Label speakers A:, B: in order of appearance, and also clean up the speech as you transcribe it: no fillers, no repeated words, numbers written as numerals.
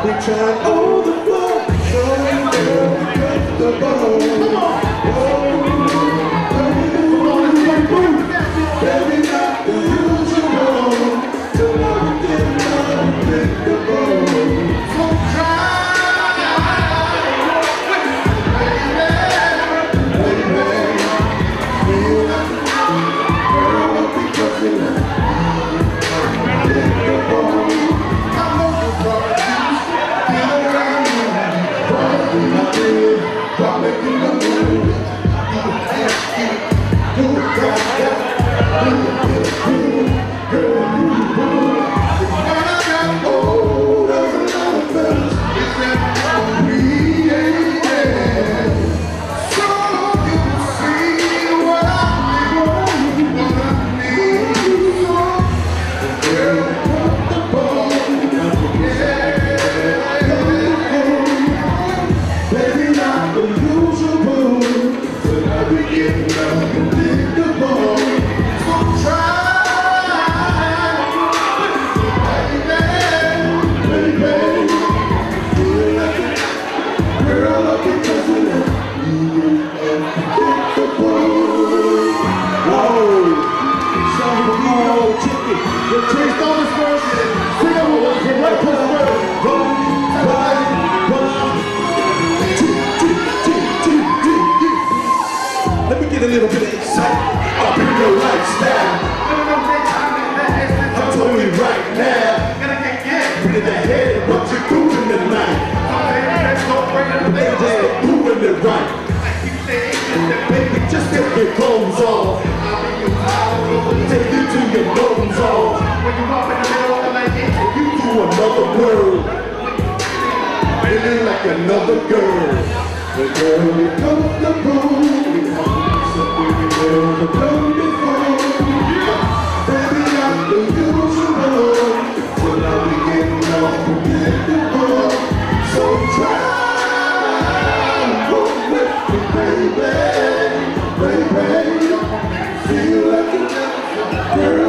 A: We tried all the fun, so we cut the ball. Baby, not the usual, till I get unpredictable. So try, baby, feel like girl, because you unpredictable. I know the problems, feel around you, probably not good, probably in the mood. You got that. Let me get a little bit of excitement up in your lifestyle. I'm telling you right now, put it ahead, what you doing tonight? They're doing it right. Baby, just get your clothes off. Take it to your nose off. You to another world, feeling like another girl. The girl is comfortable. The come before. Baby, I'm the usual. Till now we getting unpredictable. So try, roll with me, baby. Baby, feel like a girl.